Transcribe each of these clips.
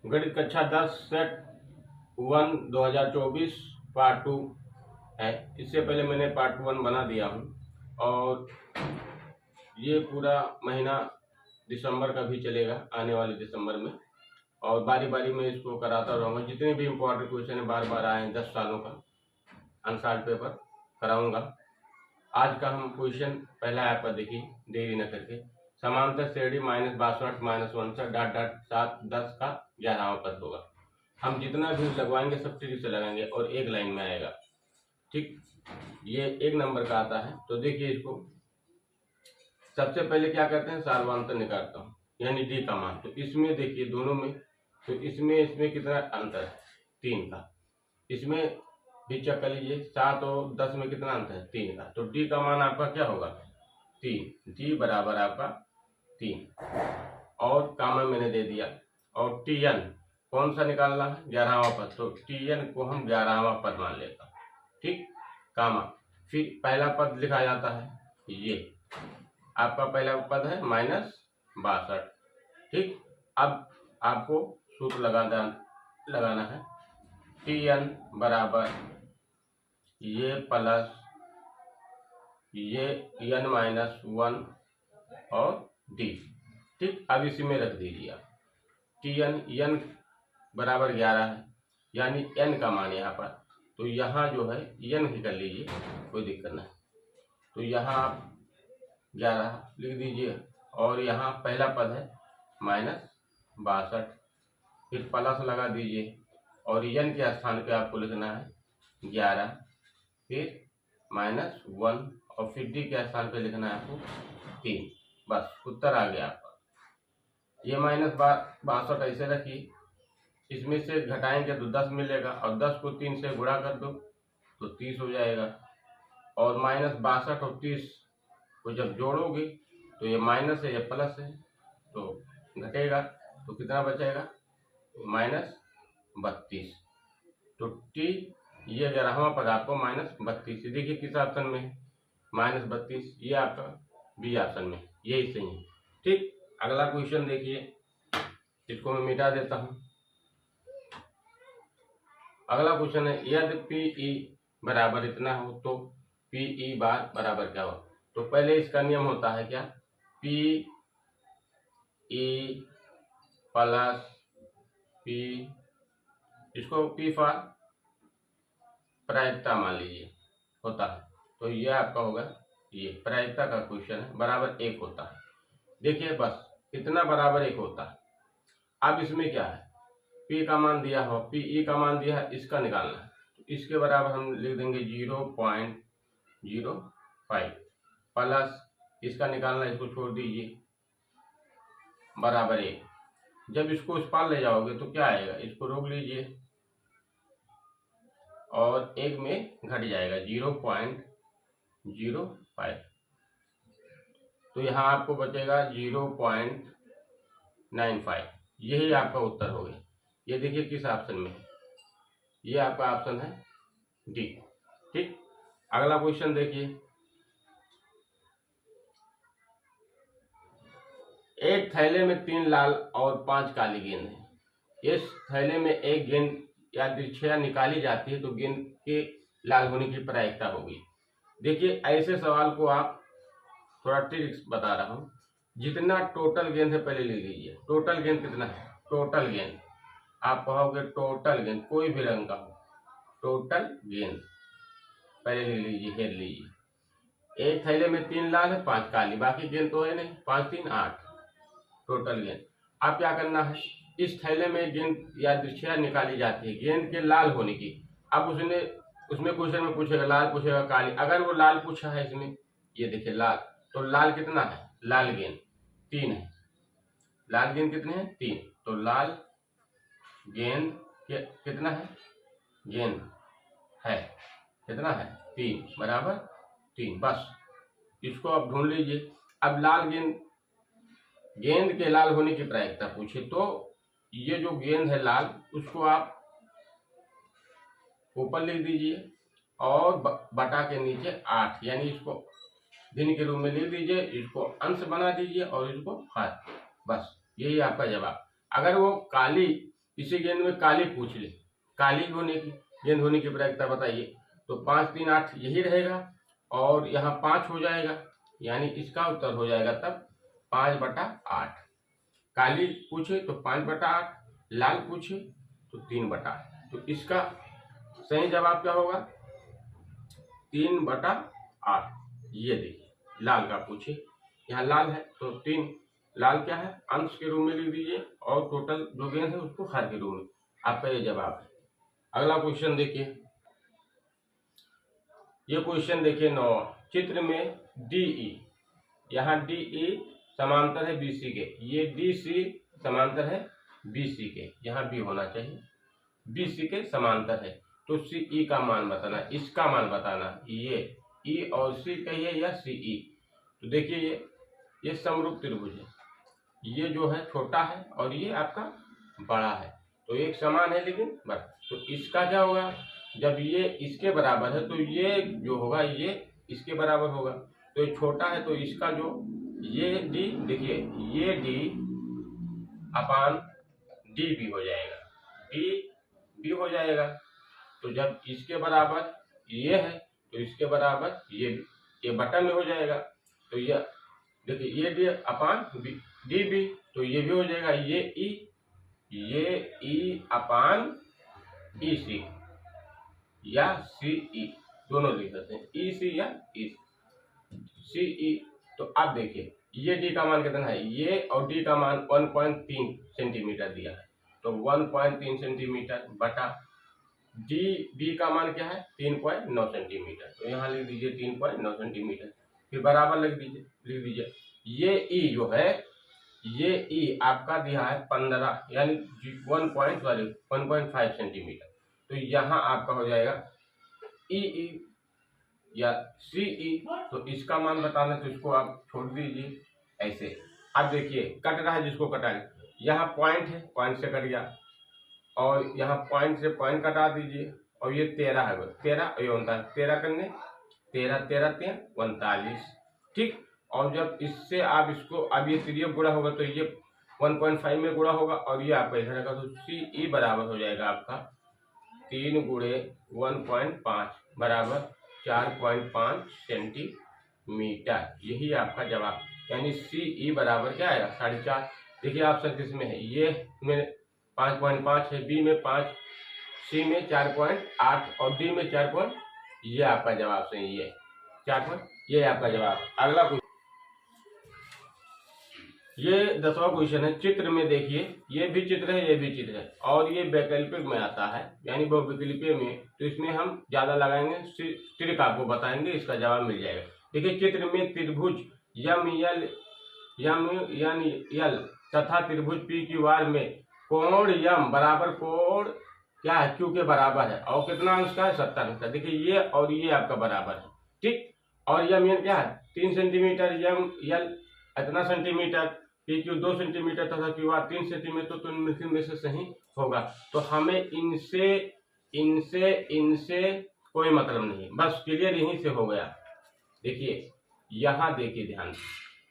गणित कक्षा 10 set 1 2024 part 2 है। इससे पहले मैंने पार्ट 1 बना दिया हूँ और ये पूरा महीना दिसंबर का भी चलेगा, आने वाले दिसंबर में, और बारी बारी में इसको कराता रहूँगा। जितने भी इम्पोर्टेंट क्वेश्चन बार बार आए हैं 10 सालों का अनसॉल्व पेपर कराऊंगा। आज का हम क्वेश्चन पहला ऐप पर देखिए, देरी न करके। समांतर श्रेणी -62 -1 7 10 का 11वां पद होगा। हम जितना भी लगवाएंगे सब ठीक से लगाएंगे और एक लाइन में आएगा। ठीक, ये एक नंबर का आता है। तो देखिए इसको सबसे पहले क्या करते हैं, सार्वधातुक निकालता हूँ यानी डी का मान। तो इसमें देखिए दोनों में, तो इसमें कितना अंतर है, 3 का। इसमें भी चेक कर लीजिए, 7 और 10 में कितना अंतर है, 3 का। तो डी का मान आपका क्या होगा, 3। डी बराबर आपका 3 और कामा मैंने दे दिया। और टी एन कौन सा निकालना है, 11वां पद। तो टी एन को हम 11वां पद मान लेता हूँ। ठीक, कामा, फिर पहला पद लिखा जाता है, ये आपका पहला पद है -62। ठीक, अब आपको सूत्र लगाना है, टी एन बराबर ये प्लस ये n-1 और डी। ठीक, अब इसी में रख दीजिए आप। टी एन बराबर 11 है, यानी n का मान यहाँ पर। तो यहाँ जो है n ही कर लीजिए, कोई दिक्कत नहीं। तो यहाँ आप 11 लिख दीजिए और यहाँ पहला पद है -62, फिर प्लस लगा दीजिए और n के स्थान पे आपको लिखना है 11, फिर -1 और फिर डी के स्थान पे लिखना है आपको 3। बस उत्तर आ गया आपका। ये -62 ऐसे रखिए, इसमें से घटाएंगे तो 10 मिलेगा और 10 को 3 से गुणा कर दो तो 30 हो जाएगा। और -62 और 30 को जब जोड़ोगे तो ये माइनस है, ये प्लस है, तो घटेगा तो कितना बचेगा, -32। तो टी ये 11वां पद आपको -32। देखिए किस ऑप्शन में है, -32। ये आपका बी ऑप्शन में, यही सही है। ठीक, अगला क्वेश्चन देखिए, इसको मैं मिटा देता हूँ। अगला क्वेश्चन है, यदि पीई बराबर इतना हो तो पीई बार बराबर क्या हो। तो पहले इसका नियम होता है क्या, पी ई प्लस पी, इसको पी फॉर प्रायिकता मान लीजिए होता है। तो ये आपका होगा, ये प्रायिकता का क्वेश्चन है, बराबर 1 होता है। देखिए बस इतना बराबर 1 होता है। अब इसमें क्या है, P का मान दिया हो, PE का मान दिया है, इसका निकालना है। तो इसके बराबर हम लिख देंगे 0.05 प्लस इसका निकालना, इसको छोड़ दीजिए, बराबर 1। जब इसको इस पार ले जाओगे तो क्या आएगा, इसको रोक लीजिए और 1 में घट जाएगा 0.05। तो यहाँ आपको बचेगा 0.95। यही आपका उत्तर हो गया। ये देखिए किस ऑप्शन में है, ये आपका ऑप्शन है डी। ठीक, अगला क्वेश्चन देखिए, एक थैले में 3 लाल और 5 काली गेंद है। इस थैले में एक गेंद या द्वितीय निकाली जाती है तो गेंद के लाल होने की प्रायिकता होगी। देखिए ऐसे सवाल को आप थोड़ा ट्रिक्स बता रहा हूँ। जितना टोटल गेंद है पहले लिख लीजिए, टोटल गेंद कितना है, टोटल गेंद आप कहोगे टोटल गेंद कोई भी रंग का हो, टोटल गेंद पहले लिख लीजिए, हेड लीजिए। एक थैले में 3 लाल है 5 काली, बाकी गेंद तो है नहीं, 5 3 8 टोटल गेंद। अब क्या करना है, इस थैले में गेंद या द्वितीय निकाली जाती है गेंद के लाल होने की। अब उसमें क्वेश्चन में पूछेगा लाल, पूछेगा काली। अगर वो लाल पूछा है इसमें, ये देखिए लाल, तो लाल कितना है, लाल गेंद 3 है। लाल गेंद कितने हैं, 3। तो लाल गेंद कितना है, गेंद है कितना है, 3 बराबर 3। बस इसको आप ढूंढ लीजिए। अब लाल गेंद के लाल होने की प्रायिकता पूछे तो ये जो गेंद है लाल, उसको आप ऊपर लिख दीजिए और बटा के नीचे 8, यानी इसको भिन्न के रूप में लिख दीजिए, इसको अंश बना दीजिए और इसको हर। बस यही आपका जवाब। अगर वो काली इसी गेंद में काली पूछ ले, काली होने की गेंद होने की प्रायिकता बताइए। तो 5 3 8 यही रहेगा और यहाँ 5 हो जाएगा, यानी इसका उत्तर हो जाएगा तब 5/8। काली पूछे तो 5/8, लाल पूछे तो 3/8। तो इसका सही जवाब क्या होगा? 3/8। ये देखिए लाल का पूछे, यहाँ लाल है तो 3, लाल क्या है अंश के रूप में लिख दीजिए और टोटल जो गेंद है उसको हर के रूप में। आपका ये जवाब है। अगला क्वेश्चन देखिए, ये क्वेश्चन देखिए 9 चित्र में DE, यहाँ DE समांतर है BC के, ये DC समांतर है BC के, यहाँ B होना चाहिए, BC के समांतर है। तो CE का मान बताना, इसका मान बताना, ये E और C कहिए या CE। तो देखिए ये समरूप त्रिभुज है, ये जो है छोटा है और ये आपका बड़ा है, तो एक समान है लेकिन बड़ा। तो इसका क्या होगा? जब ये इसके बराबर है तो ये जो होगा ये इसके बराबर होगा। तो ये छोटा है तो इसका जो ये D, देखिए ये D अपान DB हो जाएगा, DB हो जाएगा। तो जब इसके बराबर ये है तो इसके बराबर ये बटा में हो जाएगा। तो ये देखिए ये D अपान DB, तो ये भी हो जाएगा, ये E अपान EC या CE दोनों लिख सकते हैं, EC या CE। तो अब देखिए ये D का मान कितना है, ये और D का मान 1.3 सेंटीमीटर दिया है, तो 1.3 सेंटीमीटर बटा DB का मान क्या है 3.9 सेंटीमीटर। तो यहाँ लिख दीजिए 3.9 सेंटीमीटर, फिर बराबर लिख दीजिए। ये E जो है, ये E आपका दिया है 15 यानी 1.5 सेंटीमीटर। तो यहाँ आपका हो जाएगा EE या CE। तो इसका मान बताना, तो इसको आप छोड़ दीजिए ऐसे। अब देखिए कट रहा है, जिसको कटाएं, यहाँ पॉइंट है, पॉइंट से कट गया, और यहाँ पॉइंट से पॉइंट कटा दीजिए, और ये 13 है, 13 ये 13 करने 13 13 3 39, ठीक। और जब इससे आप इसको अब ये तिर्यक गुणा होगा तो ये 1.5 में गुणा होगा और ये आपका इधर का, तो CE बराबर हो जाएगा आपका 3 गुणे 1.5 बराबर 4.5 सेंटीमीटर। यही आपका जवाब, यानी CE बराबर क्या आएगा 4.5। देखिए ऑप्शन किसमें है, ये में 5.5 है, B में 5, C में 4.8 और D में 4. ये आपका जवाब सही है 4. ये आपका जवाब। अगला क्वेश्चन, ये 10वां क्वेश्चन है। चित्र में देखिए, ये भी चित्र है, ये भी चित्र है, और ये वैकल्पिक में आता है, यानी बहुविकल्पीय में, तो इसमें हम ज्यादा लगाएंगे, त्रिक आपको बताएंगे, इसका जवाब मिल जाएगा। देखिए चित्र में त्रिभुज YML तथा त्रिभुज PQR में कोण M बराबर कोण क्या है Q के बराबर है, और कितना अंश का है 70 अंश का। देखिए ये और ये आपका बराबर है, ठीक। और MN क्या है 3 सेंटीमीटर, ML इतना सेंटीमीटर, PQ 2 सेंटीमीटर तथा QR 3 सेंटीमीटर, तो इनमें से सही होगा। तो हमें इनसे कोई मतलब नहीं, बस क्लियर यहीं से हो गया। देखिए यहाँ देखिए ध्यान,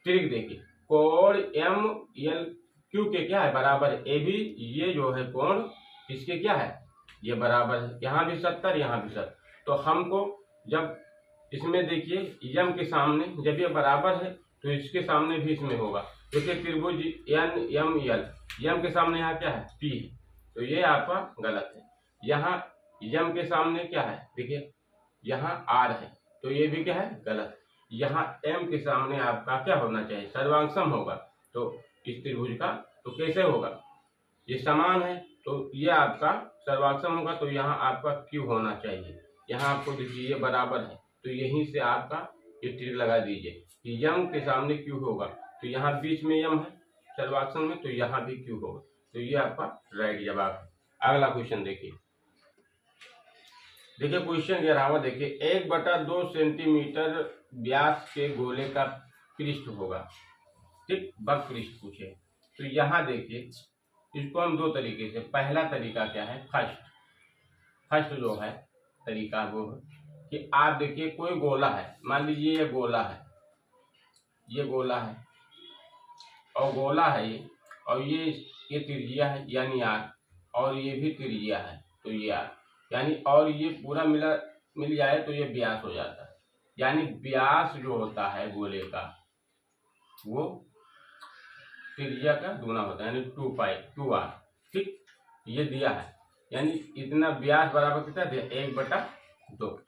ट्रिक देखिए, कोण MLQ के क्या है बराबर है AB, ये जो है कोण इसके क्या है ये बराबर है, यहाँ भी 70 यहाँ भी 70। तो हमको जब इसमें देखिए M के सामने जब ये बराबर है तो इसके सामने भी इसमें होगा। देखिए त्रिभुज NML, M के सामने यहाँ क्या है P, तो ये आपका गलत है। यहाँ M के सामने क्या है, देखिए यहाँ R है, तो ये भी क्या है गलत। यहाँ M के सामने आपका क्या होना चाहिए सर्वांगसम होगा, तो इस त्रिभुज का तो कैसे होगा, ये समान है तो ये आपका सर्वांगसम होगा, तो यहाँ आपका Q होना चाहिए। यहाँ आपको देखिए ये बराबर है, तो यहीं से आपका ये ट्रिक लगा दीजिए कि M के सामने Q होगा, तो यहाँ बीच में M है सर्वांगसम में, तो यहाँ भी Q होगा, तो ये आपका राइट जवाब है। अगला क्वेश्चन देखिए, क्वेश्चन 11वां देखिए, 1/2 सेंटीमीटर व्यास के गोले का पृष्ठ होगा, ठीक, वक्र पृष्ठ पूछे। तो यहाँ देखिए इसको हम 2 तरीके से, पहला तरीका क्या है, फर्स्ट जो है तरीका वो है कि आप देखिए कोई गोला है, मान लीजिए ये गोला है, और गोला है ये, और ये त्रिज्या है यानी R, और ये भी त्रिज्या है, तो ये आर, यानी और ये पूरा मिल जाए तो ये व्यास हो जाता है। यानी व्यास जो होता है गोले का वो त्रिज्या का दूना होता है, यानी 2r। ठीक, ये दिया है, यानी इतना व्यास बराबर कितना दिया, 1/2।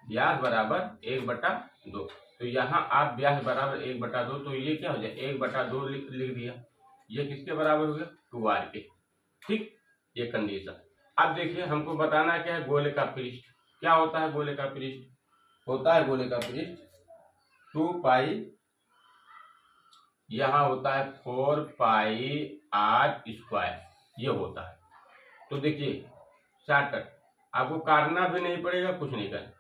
व्यास बराबर 1/2। तो यहाँ आप व्यास बराबर 1/2, तो ये क्या हो जाए 1/2 लिख दिया। ये किसके बराबर हो गया, 2r के। ठीक, ये कंडीशन। अब देखिए हमको बताना क्या है, गोले का पृष्ठ क्या होता है। गोले का पृष्ठ होता है, गोले का पृष्ठ 2π, यहाँ होता है 4πr², ये होता है। तो देखिए शॉर्टकट, आपको काटना भी नहीं पड़ेगा, कुछ नहीं करना।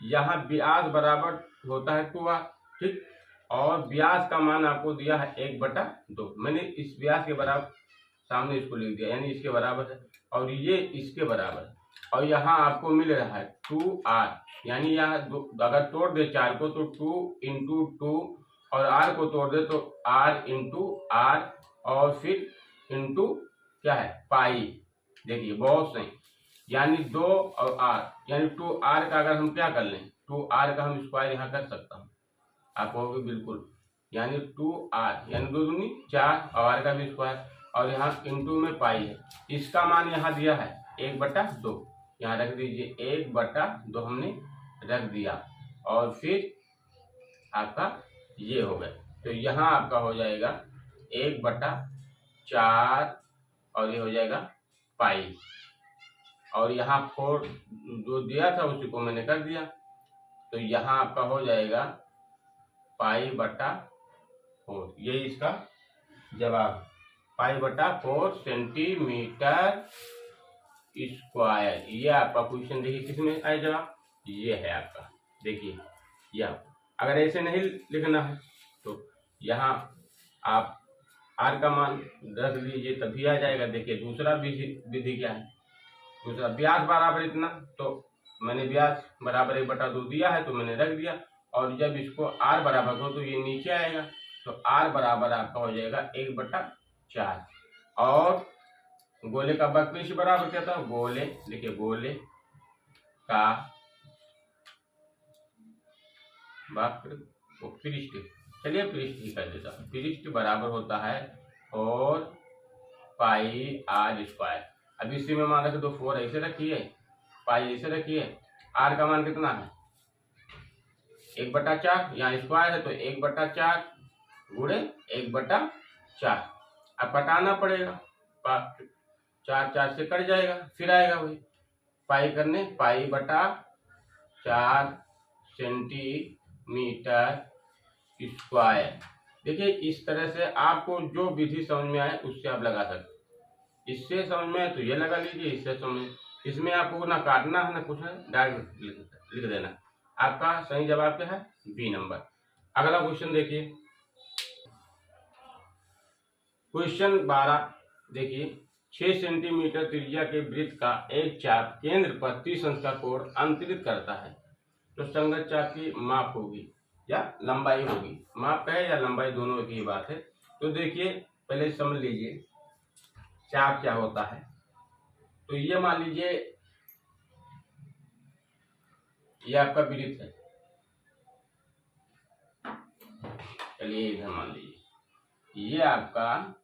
यहाँ व्यास बराबर होता है 2r। ठीक, और व्यास का मान आपको दिया है 1/2। मैंने इस व्यास के बराबर सामने इसको लिख दिया, यानी इसके बराबर है, और ये इसके बराबर है। और यहाँ आपको मिल रहा है 2r, यानी यहाँ अगर तोड़ दे 4 को तो 2 × 2, और r को तोड़ दे तो r × r, और फिर इंटू क्या है पाई। देखिए बहुत सही, यानी 2 और r, यानी 2r का अगर हम क्या कर लें, 2r का हम स्क्वायर यहाँ कर सकता हूँ, आप कहोगे बिल्कुल, यानी 2r यानी 2 दूनी 4, और r का भी स्क्वायर, और यहाँ इंटू में पाई है। इसका मान यहाँ दिया है 1/2, यहाँ रख दीजिए 1/2 हमने रख दिया, और फिर आपका ये हो गया। तो यहाँ आपका हो जाएगा 1/4, और ये हो जाएगा पाई, और यहाँ 4 जो दिया था उसी को मैंने कर दिया। तो यहाँ आपका हो जाएगा π/4, यही इसका जवाब, π/4 सेंटीमीटर स्क्वायर। ये आपका क्वेश्चन देखिए किसमें आया जवाब, ये है आपका। देखिए यह अगर ऐसे नहीं लिखना है तो यहाँ आप r का मान रख लीजिए, तभी आ जाएगा। देखिए दूसरा विधि क्या है, दूसरा व्यास बराबर इतना, तो मैंने व्यास बराबर 1/2 दिया है तो मैंने रख दिया, और जब इसको r बराबर करो तो ये नीचे आएगा, तो r बराबर आपका हो जाएगा 1/4। और गोले का वक्रपृष्ठ बराबर क्या था, गोले, देखिए गोले का वक्र पृष्ठ, चलिए पृष्ठ ही कर देता हूँ, पृष्ठ बराबर होता है 4πr²। अब इसी में मान रखे तो 4 ऐसे रखिए, पाई ऐसे रखिए, r का मान कितना है 1/4, यहाँ स्क्वायर है तो 1/4 गुणे 1/4। अब कटाना पड़ेगा, 4 से कट जाएगा, फिर आएगा वही पाई करने, π/4 सेंटीमीटर स्क्वायर। देखिए इस तरह से आपको जो विधि समझ में आए उससे आप लगा सकते। इससे समझ में आए तो ये लगा लीजिए, इससे समझ, इसमें आपको ना काटना है ना कुछ है, डायरेक्ट लिख देना। आपका सही जवाब क्या है, बी नंबर। अगला क्वेश्चन देखिए, क्वेश्चन 12 देखिए, 6 सेंटीमीटर त्रिज्या के वृत्त का एक चाप केंद्र पर 30 अंश का कोण अंतरित करता है, तो संगत चाप की माप होगी या लंबाई होगी। माप है या लंबाई, दोनों की बात है। तो देखिए पहले समझ लीजिए चाप क्या होता है। तो ये मान लीजिए ये आपका वृत्त है, चलिए इधर मान लीजिए ये आपका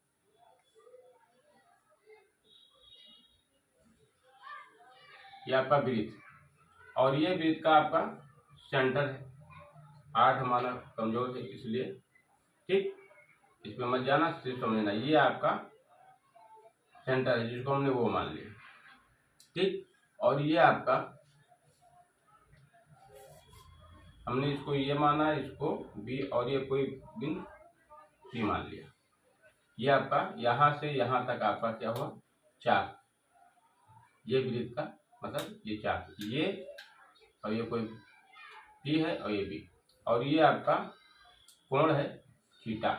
वृत्त, और ये वृत्त का आपका सेंटर है। 8 हमारा कमजोर है इसलिए, ठीक, इसमें मत जाना, सिर्फ समझना ये आपका सेंटर है जिसको हमने वो मान लिया, ठीक। और ये आपका हमने इसको ये माना, इसको बी, और ये कोई बिंदु सी मान लिया। ये आपका यहाँ से यहाँ तक आपका क्या हुआ, चाप, ये वृत्त का मतलब ये चाप, ये और ये कोई पी है और ये बी, और ये आपका कोण है थीटा,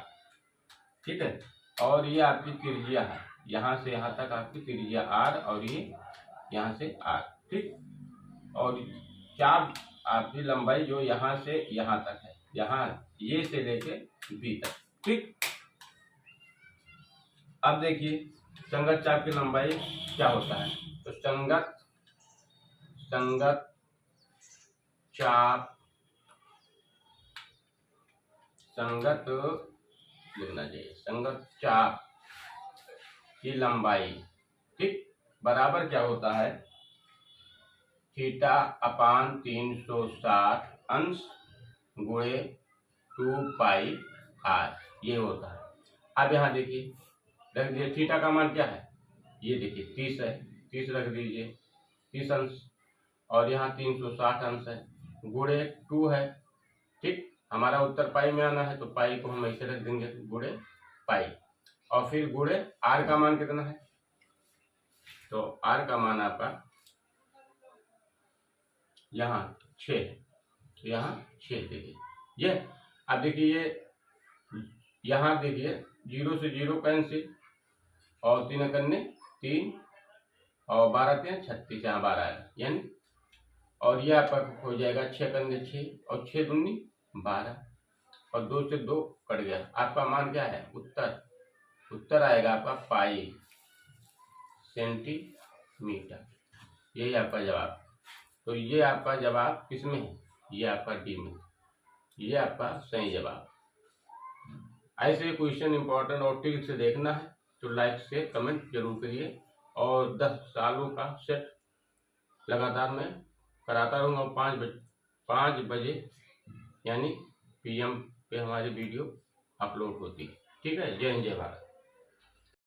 ठीक है। और ये आपकी त्रिज्या है, यहाँ से यहाँ तक आपकी त्रिज्या r, और ये यहाँ से r, ठीक। और चाप आपकी लंबाई जो यहाँ से यहाँ तक है, यहाँ ये से लेके बी तक, ठीक। अब देखिए संगत चाप की लंबाई क्या होता है? तो संगत चाप, संगत लिखना चाहिए, संगत चाप की लंबाई, ठीक, बराबर क्या होता है? थीटा अपान 360 अंश गुणे 2 पाई आर, ये होता है। अब यहाँ देखिए, रख दीजिए थीटा का मान क्या है, ये देखिए 30 है, 30 रख दीजिए, 30 अंश, और यहाँ 360 अंश है, गुणे 2 है, ठीक। हमारा उत्तर पाई में आना है तो पाई को हम ऐसे रख देंगे, गुणे पाई, और फिर गुणे आर का मान कितना है? तो आर का मान आपका यहाँ 6 है, तो यहाँ 6 देखिए ये। अब देखिए ये यहाँ देखिए 0 से 0 कैंसिल, और 3 करने 3, और 12 3 36, यहाँ 12 है यानी, और ये आपका हो जाएगा 6 करने 6, और 6 दूनी 12, और 2 से 2 कट गया। आपका मान क्या है? उत्तर आएगा आपका पाई सेंटीमीटर, यही आपका जवाब। तो ये आपका जवाब किसमें है? ये आपका डी में, ये आपका सही जवाब। ऐसे क्वेश्चन इंपॉर्टेंट और ट्रिक से देखना है तो लाइक से कमेंट जरूर करिए, और 10 सालों का सेट लगातार मैं कराता रहूँगा। 5 बजे यानी PM पे हमारी वीडियो अपलोड होती है। ठीक है, जय हिंद जय भारत।